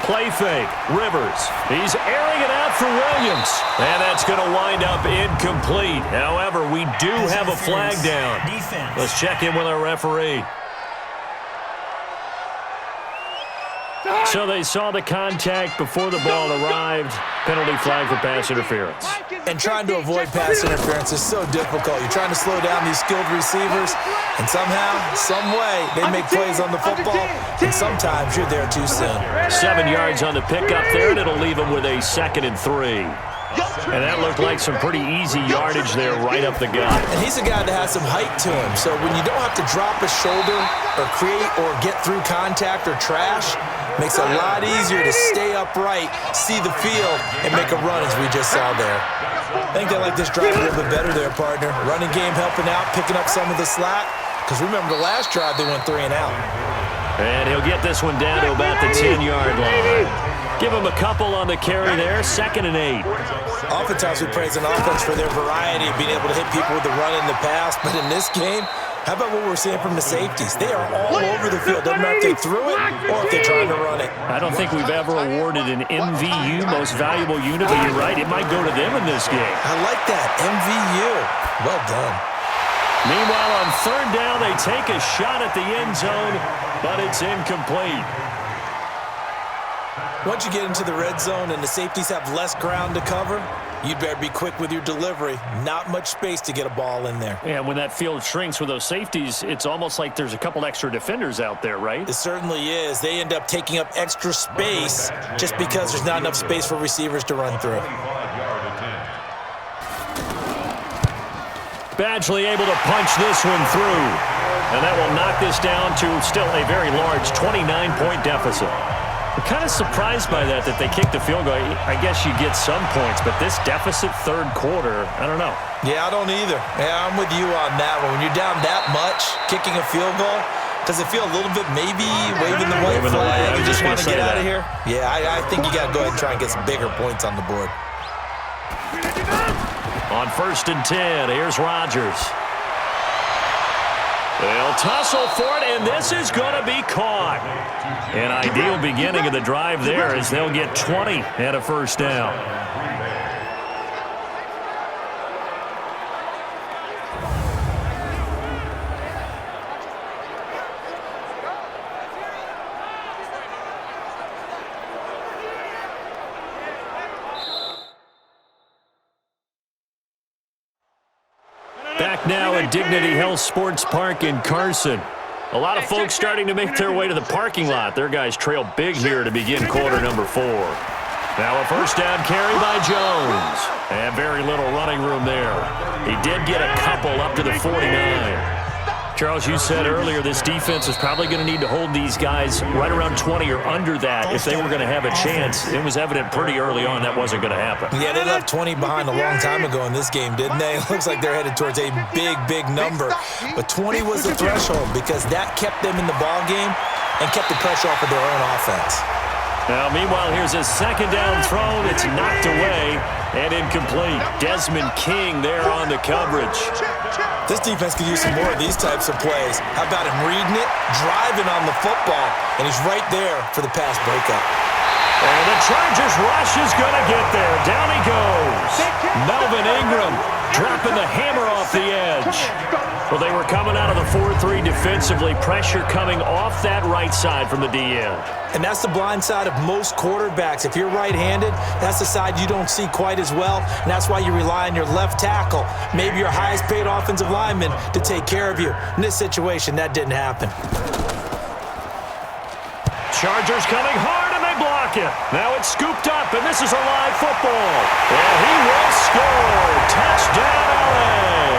Play fake, Rivers. He's airing it out for Williams. And that's going to wind up incomplete. However, we do have a flag down. Let's check in with our referee. So they saw the contact before the ball arrived. Penalty flag for pass interference. And trying to avoid pass interference is so difficult. You're trying to slow down these skilled receivers, and somehow, some way, they make plays on the football, and sometimes you're there too soon. 7 yards on the pickup there, and it'll leave them with a 2nd and 3. And that looked like some pretty easy yardage there right up the gut. And he's a guy that has some height to him, so when you don't have to drop a shoulder or create or get through contact or trash, makes it a lot easier to stay upright, see the field, and make a run as we just saw there. I think they like this drive a little bit better there, partner. Running game helping out, picking up some of the slack, because remember the last drive they went 3 and out. And he'll get this one down to about the 10-yard line. Give him a couple on the carry there, 2nd and 8. Oftentimes we praise an offense for their variety of being able to hit people with the run in the pass, but in this game, how about what we're seeing from the safeties? They are all over the field. Doesn't matter if they threw it or if they're trying to run it. I don't think we've ever awarded an MVU, most valuable unit, but you're right, it might go to them in this game. I like that, MVU. Well done. Meanwhile, on 3rd down, they take a shot at the end zone, but it's incomplete. Once you get into the red zone and the safeties have less ground to cover, you'd better be quick with your delivery. Not much space to get a ball in there. Yeah, when that field shrinks with those safeties, it's almost like there's a couple extra defenders out there, right? It certainly is. They end up taking up extra space just because there's not enough space for receivers to run through. Badgley able to punch this one through. And that will knock this down to still a very large 29-point deficit. I'm kind of surprised by that they kicked the field goal. I guess you get some points, but this deficit 3rd quarter, I don't know. Yeah, I don't either. Yeah, I'm with you on that one. When you're down that much, kicking a field goal, does it feel a little bit maybe waving the white flag? You just want to get out of here? Yeah, I think you got to go ahead and try and get some bigger points on the board. On 1st and 10, here's Rodgers. They'll tussle for it, and this is going to be caught. An ideal beginning of the drive there as they'll get 20 and a 1st down. Back now at Dignity Health Sports Park in Carson. A lot of folks starting to make their way to the parking lot. Their guys trail big here to begin quarter number 4. Now a 1st down carry by Jones. And very little running room there. He did get a couple up to the 49. Charles, you said earlier this defense is probably going to need to hold these guys right around 20 or under that if they were going to have a chance. It was evident pretty early on that wasn't going to happen. Yeah, they left 20 behind a long time ago in this game, didn't they? It looks like they're headed towards a big, big number. But 20 was the threshold because that kept them in the ball game and kept the pressure off of their own offense. Now, meanwhile, here's a 2nd down throw. It's knocked away and incomplete. Desmond King there on the coverage. This defense could use some more of these types of plays. How about him reading it, driving on the football, and he's right there for the pass breakup. And the Chargers rush is going to get there. Down he goes. Melvin Ingram dropping the hammer off the edge. Well, they were coming out of the 4-3 defensively. Pressure coming off that right side from the DN. And that's the blind side of most quarterbacks. If you're right-handed, that's the side you don't see quite as well, and that's why you rely on your left tackle, maybe your highest-paid offensive lineman, to take care of you. In this situation, that didn't happen. Chargers coming hard, and they block it. Now it's scooped up, and this is a live football. And he will score. Touchdown, LA.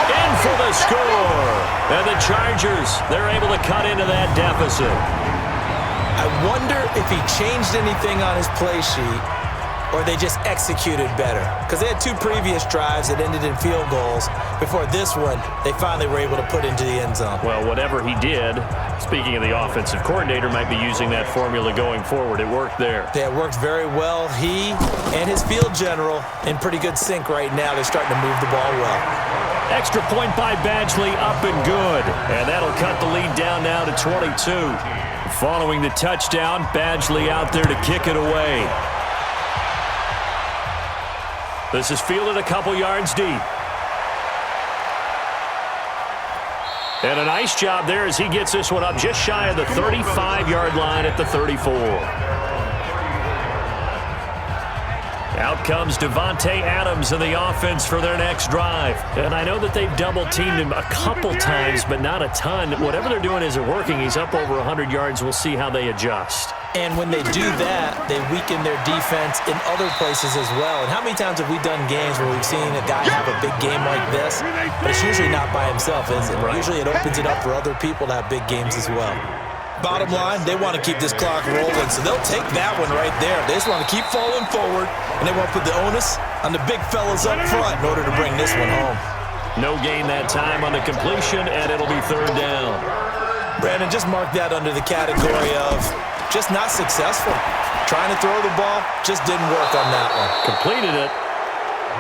In for the score. And the Chargers, they're able to cut into that deficit. I wonder if he changed anything on his play sheet or they just executed better. Because they had 2 previous drives that ended in field goals. Before this one, they finally were able to put into the end zone. Well, whatever he did, speaking of the offensive coordinator, might be using that formula going forward. It worked there. Yeah, it worked very well. He and his field general in pretty good sync right now. They're starting to move the ball well. Extra point by Badgley, up and good. And that'll cut the lead down now to 22. Following the touchdown, Badgley out there to kick it away. This is fielded a couple yards deep. And a nice job there as he gets this one up just shy of the 35-yard line at the 34. Out comes Devontae Adams in the offense for their next drive. And I know that they've double-teamed him a couple times, but not a ton. Whatever they're doing isn't working. He's up over 100 yards. We'll see how they adjust. And when they do that, they weaken their defense in other places as well. And how many times have we done games where we've seen a guy have a big game like this? But it's usually not by himself, is it? Right. Usually it opens it up for other people to have big games as well. Bottom line, they want to keep this clock rolling, so they'll take that one right there. They just want to keep falling forward, and they want to put the onus on the big fellas up front in order to bring this one home. No gain that time on the completion, and it'll be 3rd down. Brandon, just mark that under the category of just not successful. Trying to throw the ball just didn't work on that one. Completed it.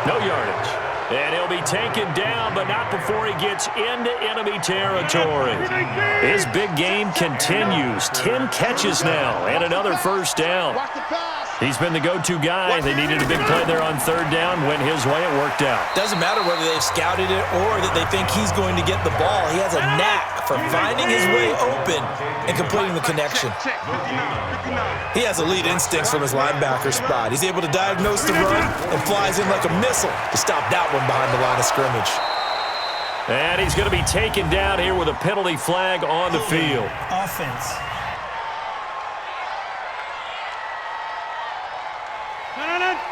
No yardage. And he'll be taken down, but not before he gets into enemy territory. His big game continues. 10 catches now and another 1st down. He's been the go-to guy. They needed a big play there on 3rd down. Went his way. It worked out. Doesn't matter whether they've scouted it or that they think he's going to get the ball. He has a knack for finding his way open and completing the connection. He has elite instincts from his linebacker spot. He's able to diagnose the run and flies in like a missile to stop that one behind the line of scrimmage. And he's going to be taken down here with a penalty flag on the field. Offense.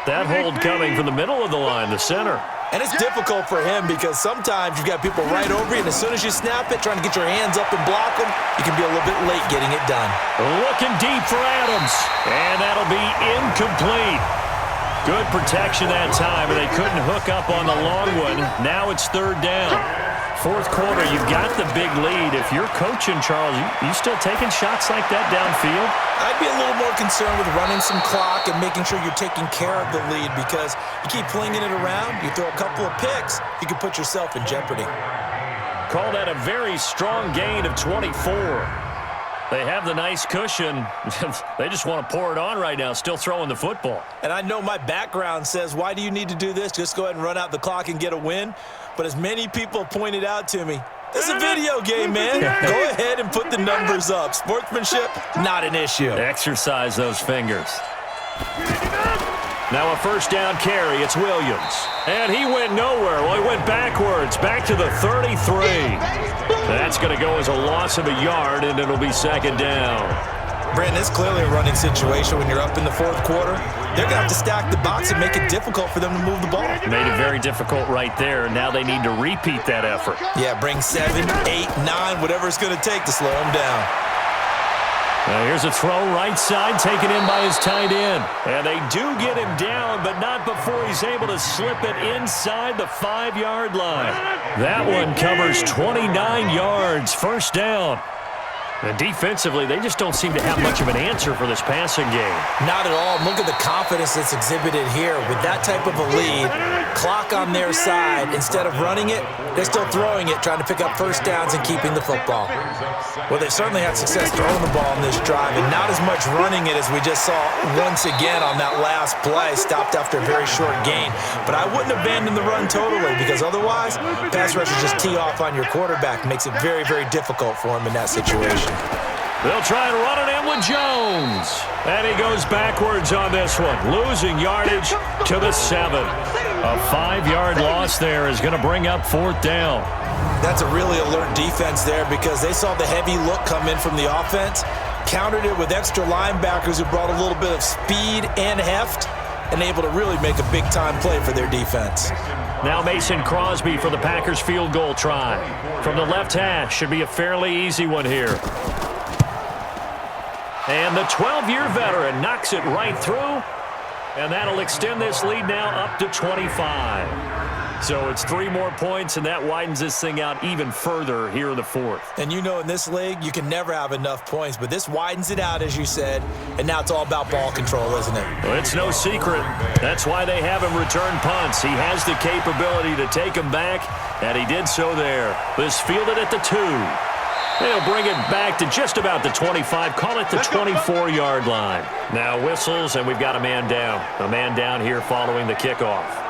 That hold coming from the middle of the line, the center. And it's difficult for him because sometimes you've got people right over you, and as soon as you snap it, trying to get your hands up and block them, you can be a little bit late getting it done. Looking deep for Adams, and that'll be incomplete. Good protection that time, and they couldn't hook up on the long one. Now it's 3rd down. 4th quarter, you've got the big lead. If you're coaching, Charles, you still taking shots like that downfield? I'd be a little more concerned with running some clock and making sure you're taking care of the lead because you keep flinging it around, you throw a couple of picks, you can put yourself in jeopardy. Call that a very strong gain of 24. They have the nice cushion. They just want to pour it on right now, still throwing the football. And I know my background says, why do you need to do this? Just go ahead and run out the clock and get a win. But as many people pointed out to me, this is a video game, man. Go ahead and put the numbers up. Sportsmanship, not an issue. Exercise those fingers. Now a 1st down carry. It's Williams. And he went nowhere. Well, he went backwards, back to the 33. That's going to go as a loss of a yard, and it'll be 2nd down. Brandon, it's clearly a running situation when you're up in the 4th quarter. They're going to have to stack the box and make it difficult for them to move the ball. Made it very difficult right there. Now they need to repeat that effort. Yeah, bring 7, 8, 9, whatever it's going to take to slow them down. Now here's a throw right side taken in by his tight end. And they do get him down, but not before he's able to slip it inside the 5-yard line. That one covers 29 yards. 1st down. And defensively, they just don't seem to have much of an answer for this passing game. Not at all. Look at the confidence that's exhibited here. With that type of a lead, clock on their side, instead of running it, they're still throwing it, trying to pick up 1st downs and keeping the football. Well, they've certainly had success throwing the ball on this drive, and not as much running it as we just saw once again on that last play, stopped after a very short gain. But I wouldn't abandon the run totally, because otherwise, pass rushers just tee off on your quarterback. It makes it very, very difficult for him in that situation. They'll try and run it in with Jones. And he goes backwards on this one, losing yardage to the 7. A 5-yard loss there is going to bring up 4th down. That's a really alert defense there because they saw the heavy look come in from the offense, countered it with extra linebackers who brought a little bit of speed and heft, and able to really make a big-time play for their defense. Now Mason Crosby for the Packers field goal try. From the left hash, should be a fairly easy one here. And the 12-year veteran knocks it right through, and that'll extend this lead now up to 25. So it's 3 more points, and that widens this thing out even further here in the fourth. And you know in this league, you can never have enough points, but this widens it out, as you said, and now it's all about ball control, isn't it? Well, it's no secret. That's why they have him return punts. He has the capability to take them back, and he did so there. This fielded at the 2. They'll bring it back to just about the 25, call it the 24-yard line. Now whistles, and we've got a man down. A man down here following the kickoff.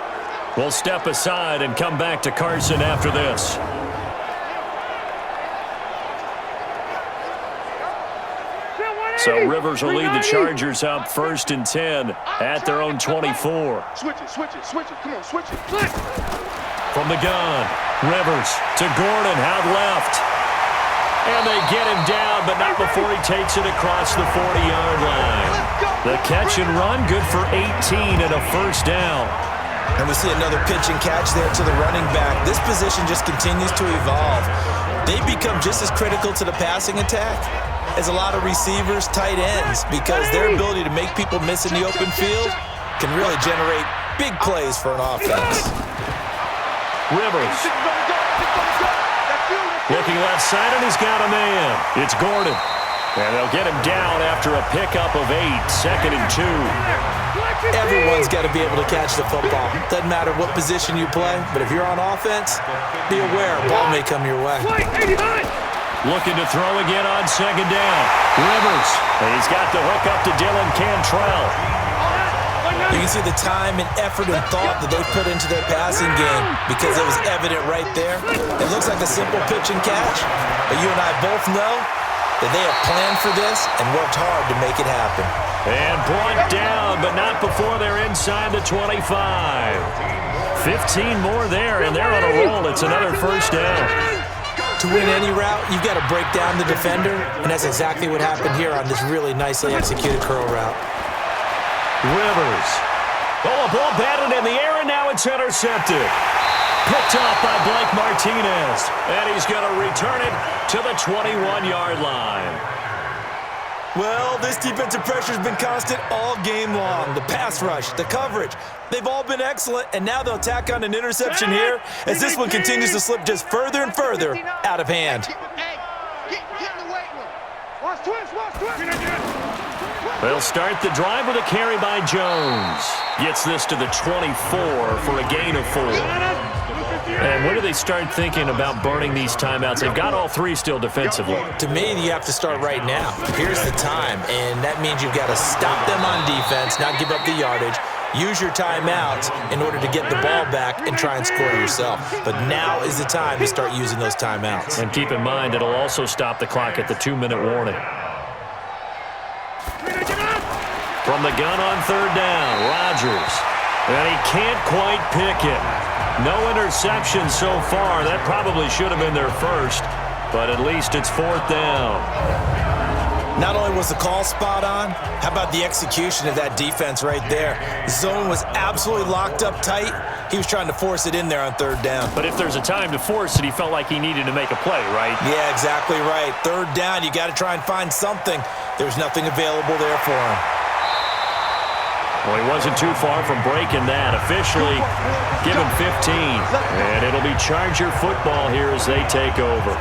We'll step aside and come back to Carson after this. So Rivers will lead the Chargers up 1st and 10 at their own 24. Switch it. Come on, switch it. From the gun, Rivers to Gordon, out left. And they get him down, but not before he takes it across the 40-yard line. The catch and run, good for 18 and a first down. And we see another pitch and catch there to the running back. This position just continues to evolve. They become just as critical to the passing attack as a lot of receivers, tight ends, because their ability to make people miss in the open field can really generate big plays for an offense. Rivers. Looking left side, and he's got a man. It's Gordon. And they'll get him down after a pickup of 8, 2nd and 2. Everyone's got to be able to catch the football. Doesn't matter what position you play, but if you're on offense, be aware a ball may come your way. Looking to throw again on 2nd down. Rivers. And he's got the hook up to Dylan Cantrell. You can see the time and effort and thought that they put into their passing game because it was evident right there. It looks like a simple pitch and catch, but you and I both know that they have planned for this and worked hard to make it happen. And brought down, but not before they're inside the 25. 15 more there, and they're on a roll. It's another first down. To win any route, you've got to break down the defender, and that's exactly what happened here on this really nicely executed curl route. Rivers. Oh, a ball batted in the air, and now it's intercepted. Picked off by Blake Martinez, and he's going to return it to the 21-yard line. Well, this defensive pressure's been constant all game long. The pass rush, the coverage, they've all been excellent, and now they'll tack on an interception here as this one continues to slip just further and further out of hand. They'll start the drive with a carry by Jones. Gets this to the 24 for a gain of 4. And when do they start thinking about burning these timeouts? They've got all 3 still defensively. To me, you have to start right now. Here's the time, and that means you've got to stop them on defense, not give up the yardage, use your timeouts in order to get the ball back and try and score yourself. But now is the time to start using those timeouts. And keep in mind, it'll also stop the clock at the 2-minute warning. From the gun on 3rd down, Rodgers. And he can't quite pick it. No interception so far. That probably should have been their first, but at least it's 4th down. Not only was the call spot on, how about the execution of that defense right there? Zone was absolutely locked up tight. He was trying to force it in there on 3rd down. But if there's a time to force it, he felt like he needed to make a play, right? Yeah, exactly right. 3rd down, you got to try and find something. There's nothing available there for him. Well, he wasn't too far from breaking that. Officially, give him 15. And it'll be Charger football here as they take over.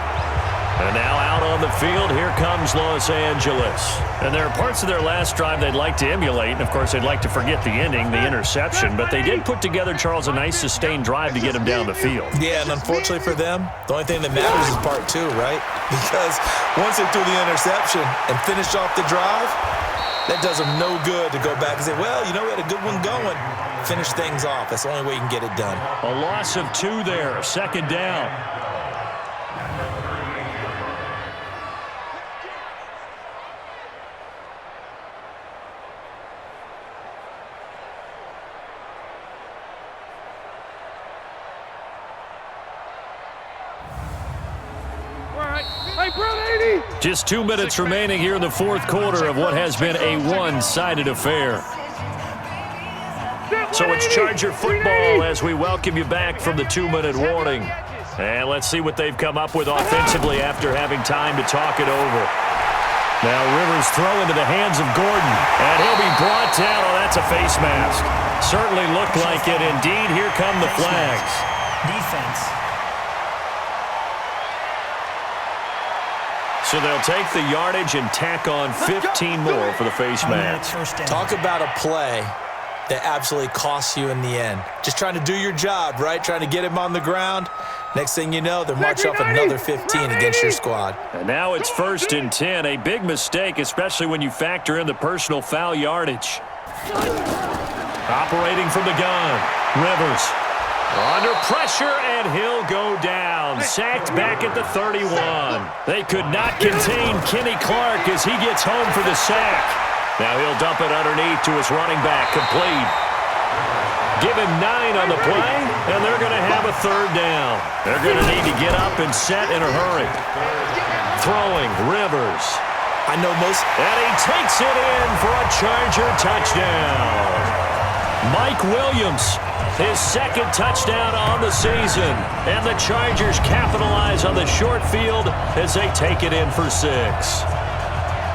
And now out on the field, here comes Los Angeles. And there are parts of their last drive they'd like to emulate. And, of course, they'd like to forget the ending, the interception. But they did put together, Charles, a nice sustained drive to get him down the field. Yeah, and unfortunately for them, the only thing that matters is part 2, right? Because once they threw the interception and finished off the drive, that does them no good to go back and say, well, you know, we had a good one going. Finish things off. That's the only way you can get it done. A loss of 2 there, 2nd down. Just 2 minutes remaining here in the 4th quarter of what has been a one-sided affair. So it's Charger football as we welcome you back from the 2-minute warning. And let's see what they've come up with offensively after having time to talk it over. Now Rivers throw into the hands of Gordon, and he'll be brought down. Oh, that's a face mask. Certainly looked like it. Indeed, here come the flags. Defense. So they'll take the yardage and tack on 15 more for the face mask. Talk about a play that absolutely costs you in the end. Just trying to do your job, right? Trying to get him on the ground. Next thing you know, they're marching off another 15 against your squad. And now it's 1st and 10. A big mistake, especially when you factor in the personal foul yardage. Operating from the gun, Rivers. Under pressure, and he'll go down. Sacked back at the 31. They could not contain Kenny Clark as he gets home for the sack. Now he'll dump it underneath to his running back, complete. Give him 9 on the play, and they're going to have a 3rd down. They're going to need to get up and set in a hurry. Throwing, Rivers. I know most. And he takes it in for a Charger touchdown. Mike Williams, his 2nd touchdown on the season. And the Chargers capitalize on the short field as they take it in for 6.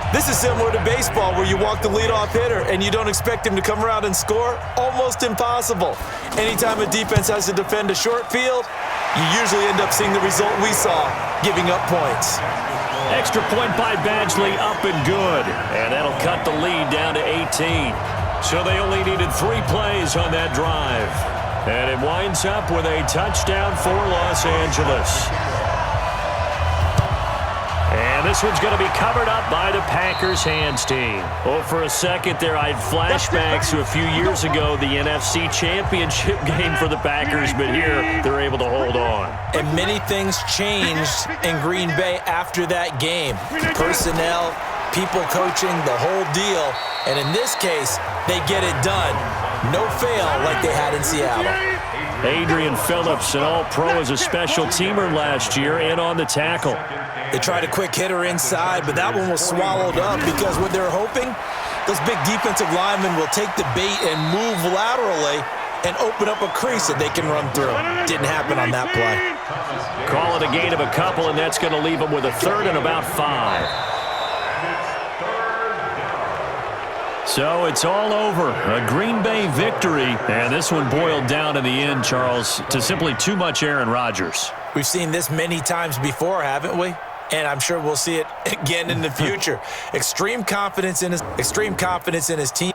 This is similar to baseball where you walk the leadoff hitter and you don't expect him to come around and score. Almost impossible. Anytime a defense has to defend a short field, you usually end up seeing the result we saw, giving up points. Extra point by Badgley, up and good. And that'll cut the lead down to 18. So they only needed 3 plays on that drive. And it winds up with a touchdown for Los Angeles. And this one's going to be covered up by the Packers hands team. Oh, for a second there, I had flashbacks to a few years ago, the NFC Championship game for the Packers, but here they're able to hold on. And many things changed in Green Bay after that game. Personnel, people coaching, the whole deal. And in this case, they get it done. No fail like they had in Seattle. Adrian Phillips, an all-pro as a special teamer last year, in on the tackle. They tried a quick hitter inside, but that one was swallowed up because what they're hoping, those big defensive linemen will take the bait and move laterally and open up a crease that they can run through. Didn't happen on that play. Call it a gain of a couple, and that's going to leave them with a 3rd and about 5. So it's all over. A Green Bay victory. And this one boiled down in the end, Charles, to simply too much Aaron Rodgers. We've seen this many times before, haven't we? And I'm sure we'll see it again in the future. Extreme confidence in his team.